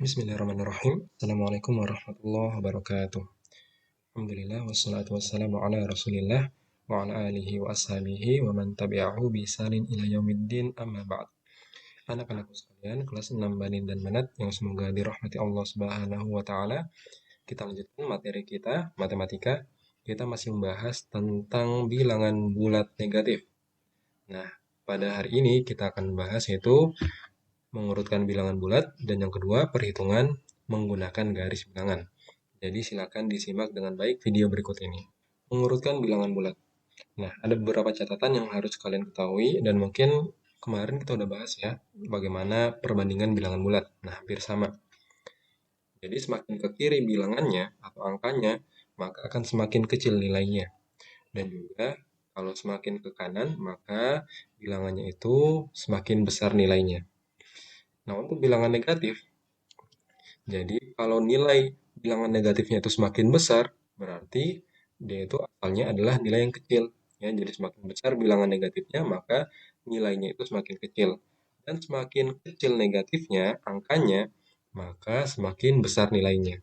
Bismillahirrahmanirrahim. Assalamualaikum warahmatullahi wabarakatuh. Alhamdulillah wassalatu wassalamu ala Rasulillah wa ala alihi wa ashabihi wa man tabi'ahu bi ihsanin ila yaumiddin amma ba'd. Anak-anakku sekalian, kelas 6 Banin dan Banat yang semoga dirahmati Allah Subhanahu wa taala. Kita lanjutkan materi kita, matematika. Kita masih membahas tentang bilangan bulat negatif. Nah, pada hari ini kita akan membahas yaitu mengurutkan bilangan bulat, dan yang kedua perhitungan menggunakan garis bilangan. Jadi silakan disimak dengan baik video berikut ini. Mengurutkan bilangan bulat. Nah, ada beberapa catatan yang harus kalian ketahui, dan mungkin kemarin kita udah bahas ya, bagaimana perbandingan bilangan bulat. Nah, hampir sama. Jadi semakin ke kiri bilangannya atau angkanya, maka akan semakin kecil nilainya. Dan juga kalau semakin ke kanan, maka bilangannya itu semakin besar nilainya. Nah, untuk bilangan negatif, jadi kalau nilai bilangan negatifnya itu semakin besar, berarti dia itu asalnya adalah nilai yang kecil. Ya, jadi semakin besar bilangan negatifnya, maka nilainya itu semakin kecil. Dan semakin kecil negatifnya, angkanya, maka semakin besar nilainya.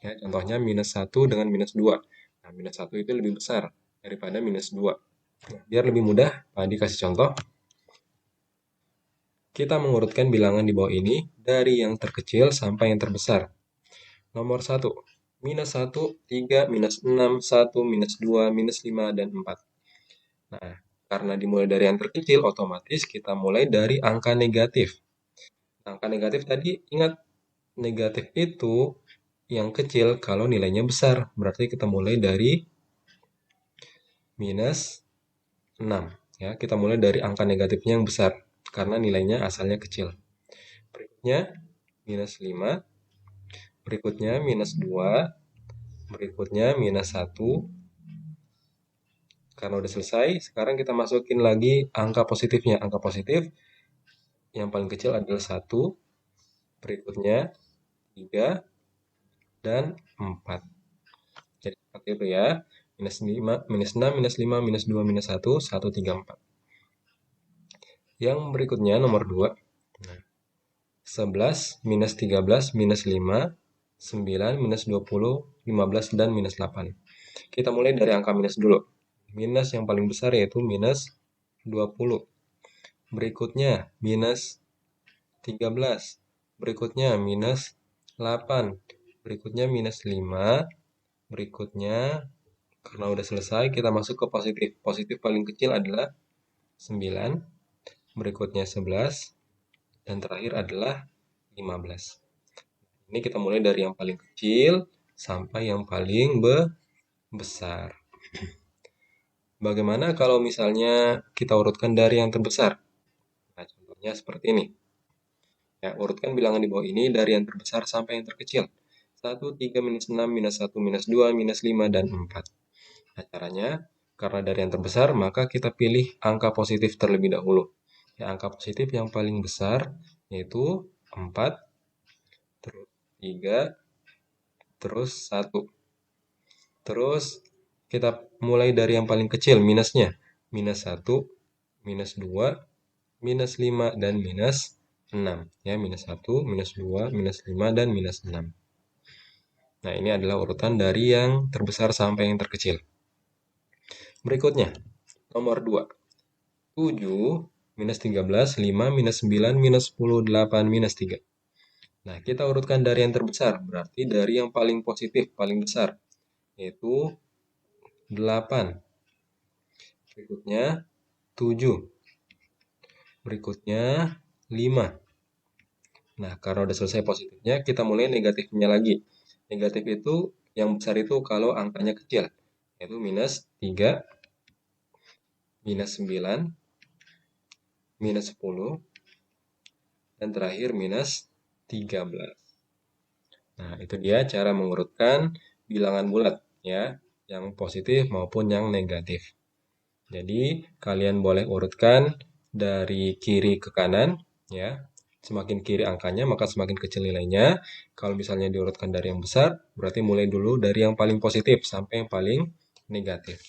Ya, contohnya minus 1 dengan minus 2. Nah, minus 1 itu lebih besar daripada minus 2. Nah, biar lebih mudah, Pak dikasih contoh. Kita mengurutkan bilangan di bawah ini dari yang terkecil sampai yang terbesar. Nomor 1, minus 1, 3, minus 6, 1, minus 2, minus 5, dan 4. Nah, karena dimulai dari yang terkecil, otomatis kita mulai dari angka negatif. Angka negatif tadi, ingat, negatif itu yang kecil kalau nilainya besar. Berarti kita mulai dari minus 6. Ya, kita mulai dari angka negatifnya yang besar, karena nilainya asalnya kecil. Berikutnya, minus 5. Berikutnya, minus 2. Berikutnya, minus 1. Karena udah selesai, sekarang kita masukin lagi angka positifnya. Angka positif yang paling kecil adalah 1. Berikutnya, 3. Dan 4. Jadi seperti itu ya. Minus 5, minus 6, minus 5, minus 2, minus 1, 1, 3, 4. Yang berikutnya, nomor 2. 11, minus 13, minus 5, 9, minus 20, 15, dan minus 8. Kita mulai dari angka minus dulu. Minus yang paling besar yaitu minus 20. Berikutnya minus 13. Berikutnya minus 8. Berikutnya minus 5. Berikutnya, karena udah selesai, kita masuk ke positif. Positif paling kecil adalah 9. Berikutnya 11. Dan terakhir adalah 15. Ini kita mulai dari yang paling kecil sampai yang paling besar. Bagaimana kalau misalnya kita urutkan dari yang terbesar? Nah, contohnya seperti ini. Ya, urutkan bilangan di bawah ini dari yang terbesar sampai yang terkecil. 1, 3, minus 6, minus 1, minus 2, minus 5, dan 4. Nah, caranya, karena dari yang terbesar, maka kita pilih angka positif terlebih dahulu. Ya, angka positif yang paling besar yaitu 4, terus 3, terus 1. Terus kita mulai dari yang paling kecil, minusnya. Minus 1, minus 2, minus 5, dan minus 6. Ya, minus 1, minus 2, minus 5, dan minus 6. Nah, ini adalah urutan dari yang terbesar sampai yang terkecil. Berikutnya, nomor 2. 7, minus 13, 5, minus 9, minus 10, 8, minus 3. Nah, kita urutkan dari yang terbesar, berarti dari yang paling positif, paling besar, yaitu 8. Berikutnya 7. Berikutnya 5. Nah, karena udah selesai positifnya, kita mulai negatifnya lagi. Negatif itu, yang besar itu kalau angkanya kecil, yaitu minus 3, minus 9, minus 10, dan terakhir minus 13. Nah, itu dia cara mengurutkan bilangan bulat, ya, yang positif maupun yang negatif. Jadi, kalian boleh urutkan dari kiri ke kanan, ya. Semakin kiri angkanya, maka semakin kecil nilainya. Kalau misalnya diurutkan dari yang besar, berarti mulai dulu dari yang paling positif sampai yang paling negatif.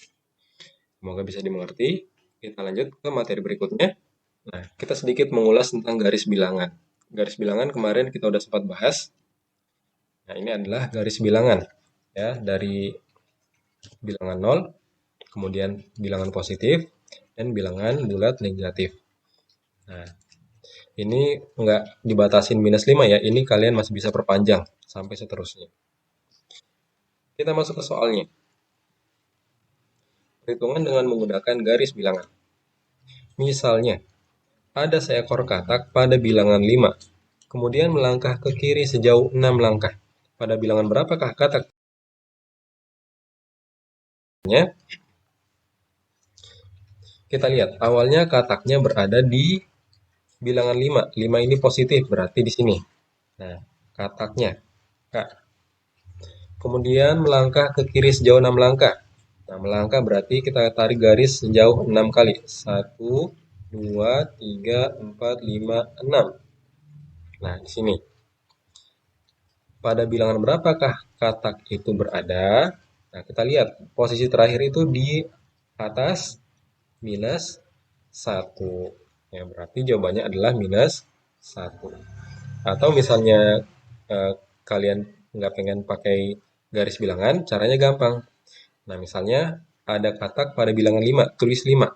Semoga bisa dimengerti. Kita lanjut ke materi berikutnya. Nah, kita sedikit mengulas tentang garis bilangan. Garis bilangan kemarin kita udah sempat bahas. Nah, ini adalah garis bilangan ya, dari bilangan 0, kemudian bilangan positif, dan bilangan bulat negatif. Nah, ini nggak dibatasin minus 5 ya, ini kalian masih bisa perpanjang sampai seterusnya. Kita masuk ke soalnya. Perhitungan dengan menggunakan garis bilangan. Misalnya, ada seekor katak pada bilangan 5, kemudian melangkah ke kiri sejauh 6 langkah. Pada bilangan berapakah kataknya? Kita lihat, awalnya kataknya berada di bilangan 5. 5 ini positif, berarti di sini. Nah, kataknya. Kak. Kemudian melangkah ke kiri sejauh 6 langkah. Nah, melangkah berarti kita tarik garis sejauh 6 kali. 1, 2, 3, 4, 5, 6. Nah, di sini. Pada bilangan berapakah katak itu berada? Nah, kita lihat posisi terakhir itu di atas minus 1. Ya, berarti jawabannya adalah minus 1. Atau misalnya eh, kalian nggak pengen pakai garis bilangan, caranya gampang. Nah, misalnya ada katak pada bilangan 5, tulis 5.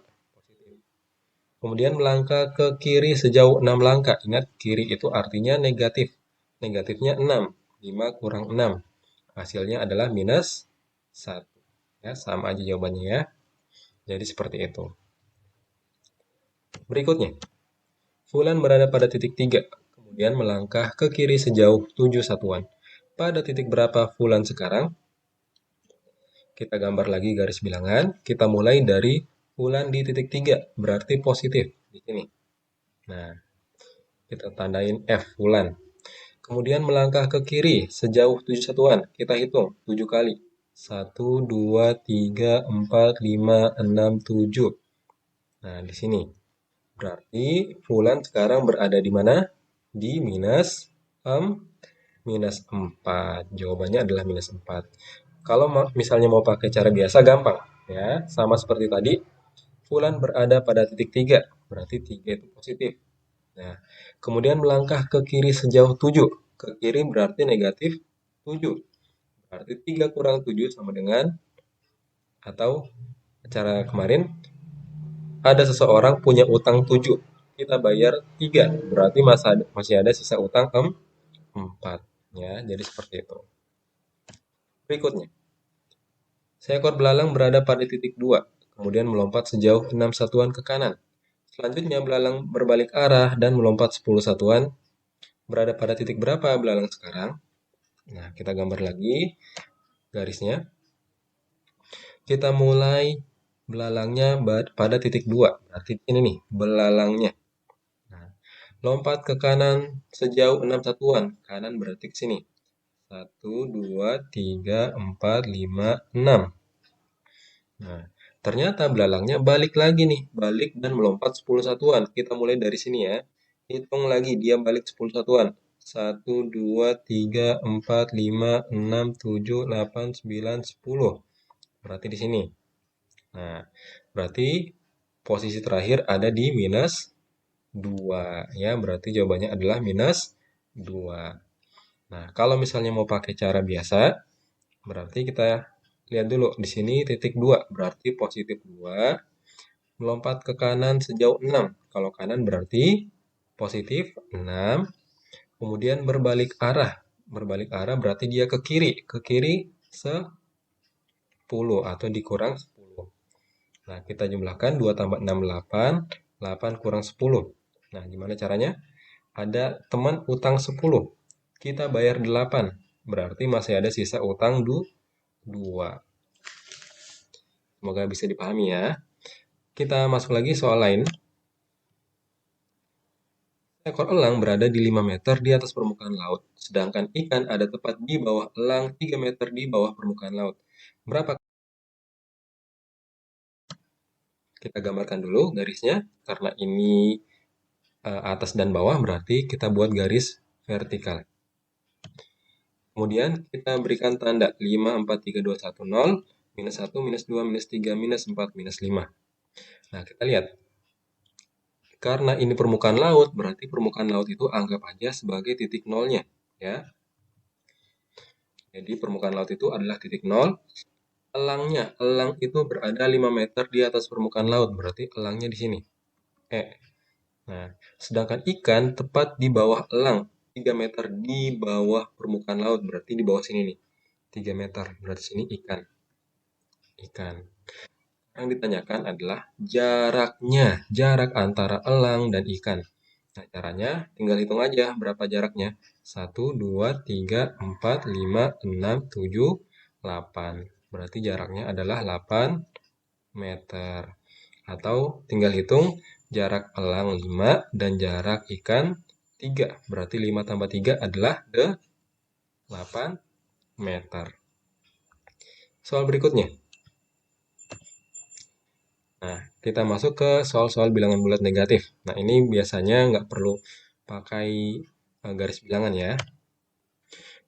Kemudian melangkah ke kiri sejauh 6 langkah. Ingat, kiri itu artinya negatif. Negatifnya 6. 5 kurang 6. Hasilnya adalah minus 1. Ya, sama aja jawabannya ya. Jadi seperti itu. Berikutnya, Fulan berada pada titik 3, kemudian melangkah ke kiri sejauh 7 satuan. Pada titik berapa Fulan sekarang? Kita gambar lagi garis bilangan. Kita mulai dari Fulan di titik 3, berarti positif di sini. Nah, kita tandain F Fulan. Kemudian melangkah ke kiri sejauh 7 satuan. Kita hitung 7 kali. 1, 2, 3, 4, 5, 6, 7. Nah, di sini. Berarti Fulan sekarang berada di mana? Di minus 4. Jawabannya adalah minus 4. Kalau misalnya mau pakai cara biasa, gampang. Ya, sama seperti tadi. Fulan berada pada titik 3. Berarti 3 itu positif. Nah, kemudian melangkah ke kiri sejauh 7. Ke kiri berarti negatif 7. Berarti 3 kurang 7 sama dengan, atau cara kemarin, ada seseorang punya utang 7. Kita bayar 3. Berarti masih ada sisa utang 4. Ya, jadi seperti itu. Berikutnya. Seekor belalang berada pada titik 2, kemudian melompat sejauh 6 satuan ke kanan. Selanjutnya belalang berbalik arah dan melompat 10 satuan. Berada pada titik berapa belalang sekarang? Nah, kita gambar lagi garisnya. Kita mulai belalangnya pada titik 2. Berarti ini nih, belalangnya. Nah, lompat ke kanan sejauh 6 satuan. Kanan berarti ke sini. 1, 2, 3, 4, 5, 6. Nah, ternyata belalangnya balik lagi nih, balik dan melompat 10 satuan. Kita mulai dari sini ya. Hitung lagi, dia balik 10 satuan. 1, 2, 3, 4, 5, 6, 7, 8, 9, 10. Berarti di sini. Nah, berarti posisi terakhir ada di minus 2. Ya, berarti jawabannya adalah minus 2. Nah, kalau misalnya mau pakai cara biasa, berarti kita lihat dulu di sini titik 2, berarti positif 2, melompat ke kanan sejauh 6. Kalau kanan berarti positif 6, kemudian berbalik arah. Berbalik arah berarti dia ke kiri 10 atau dikurang 10. Nah, kita jumlahkan 2 tambah 6, 8, 8 kurang 10. Nah, gimana caranya? Ada teman utang 10, kita bayar 8, berarti masih ada sisa utang 2. Semoga bisa dipahami ya. Kita masuk lagi soal lain. Ekor elang berada di 5 meter di atas permukaan laut, sedangkan ikan ada tepat di bawah elang 3 meter di bawah permukaan laut. Berapa? Kita gambarkan dulu garisnya, karena ini atas dan bawah, berarti kita buat garis vertikal. Kemudian kita berikan tanda 5, 4, 3, 2, 1, 0, minus 1, minus 2, minus 3, minus 4, minus 5. Nah, kita lihat. Karena ini permukaan laut, berarti permukaan laut itu anggap aja sebagai titik nolnya. Ya. Jadi permukaan laut itu adalah titik nol. Elang itu berada 5 meter di atas permukaan laut, berarti elangnya di sini. Nah, sedangkan ikan tepat di bawah elang, 3 meter di bawah permukaan laut, berarti di bawah sini nih. 3 meter, berarti sini ikan. Yang ditanyakan adalah jarak antara elang dan ikan. Nah, caranya tinggal hitung aja berapa jaraknya. 1, 2, 3, 4, 5, 6, 7, 8. Berarti jaraknya adalah 8 meter. Atau tinggal hitung jarak elang 5 dan jarak ikan 3. Berarti 5 tambah 3 adalah 8 meter. Soal berikutnya. Nah, kita masuk ke soal-soal bilangan bulat negatif. Nah, ini biasanya nggak perlu pakai garis bilangan ya.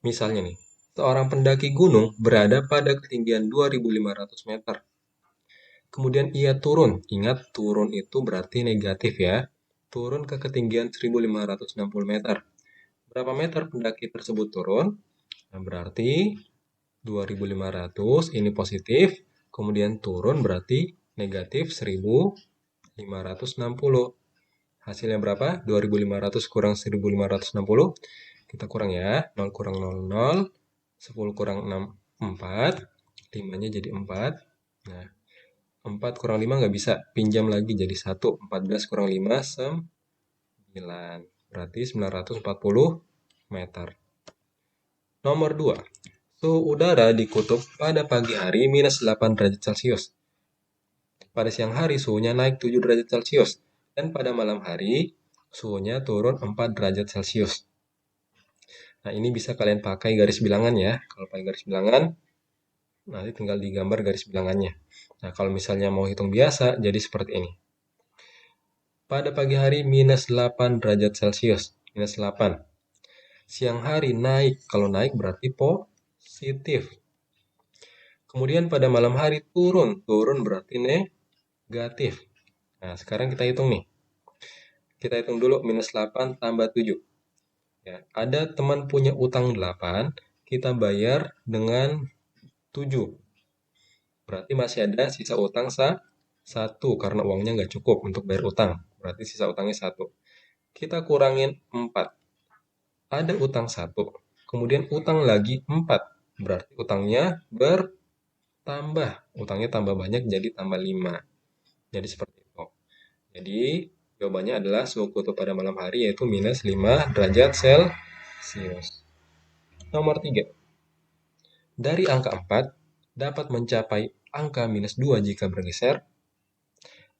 Misalnya nih, seorang pendaki gunung berada pada ketinggian 2.500 meter. Kemudian ia turun. Ingat, turun itu berarti negatif ya. Turun ke ketinggian 1.560 meter. Berapa meter pendaki tersebut turun? Nah, berarti 2.500 ini positif. Kemudian turun berarti negatif 1.560. Hasilnya berapa? 2.500 kurang 1.560. Kita kurang ya. 0 kurang 0, 0. 10 kurang 6, 4. 5-nya jadi 4. Nah, 4 kurang 5 nggak bisa. Pinjam lagi jadi 1. 14 kurang 5, 9. Berarti 940 meter. Nomor 2. Suhu udara di kutub pada pagi hari minus 8 derajat Celcius. Pada siang hari suhunya naik 7 derajat Celcius. Dan pada malam hari suhunya turun 4 derajat Celcius. Nah, ini bisa kalian pakai garis bilangan ya. Kalau pakai garis bilangan, nanti tinggal digambar garis bilangannya. Nah, kalau misalnya mau hitung biasa, jadi seperti ini. Pada pagi hari minus 8 derajat Celcius. Minus 8. Siang hari naik. Kalau naik berarti positif. Kemudian pada malam hari turun. Turun berarti negatif. Nah, sekarang kita hitung nih. Kita hitung dulu minus 8 tambah 7. Ya, ada teman punya utang 8, kita bayar dengan 7. Berarti masih ada sisa utang 1 karena uangnya nggak cukup untuk bayar utang. Berarti sisa utangnya 1. Kita kurangin 4. Ada utang 1. Kemudian utang lagi 4. Berarti utangnya bertambah. Utangnya tambah banyak jadi tambah 5. Jadi seperti itu. Jadi jawabannya adalah suhu kutub pada malam hari yaitu minus 5 derajat Celcius. Nomor 3. Dari angka 4 dapat mencapai angka minus 2 jika bergeser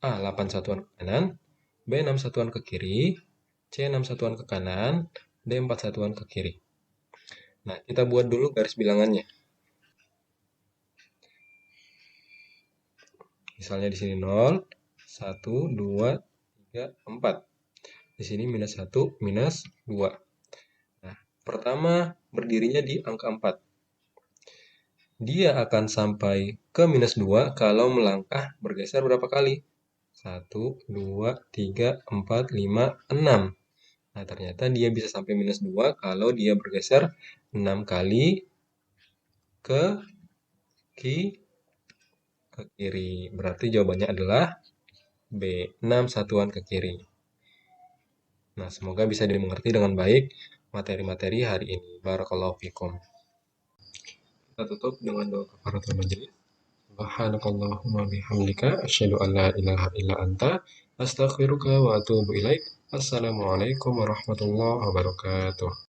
A. 8 satuan ke kanan, B. 6 satuan ke kiri, C. 6 satuan ke kanan, D. 4 satuan ke kiri. Nah, kita buat dulu garis bilangannya. Misalnya di sini 0, 1, 2, 3, 4. Di sini minus 1, minus 2. Nah, pertama berdirinya di angka 4. Dia akan sampai ke minus 2 kalau melangkah bergeser berapa kali? 1, 2, 3, 4, 5, 6. Nah, ternyata dia bisa sampai minus 2 kalau dia bergeser 6 kali ke kiri. Berarti jawabannya adalah B, 6 satuan ke kiri. Nah, semoga bisa dimengerti dengan baik materi-materi hari ini. Barakallahu fikum. Kita tutup dengan doa kafaratul majelis. Subhanakallahumma bihamdika asyhadu an la ilaha illa anta astaghfiruka wa atubu ilaik. Assalamualaikum warahmatullahi wabarakatuh.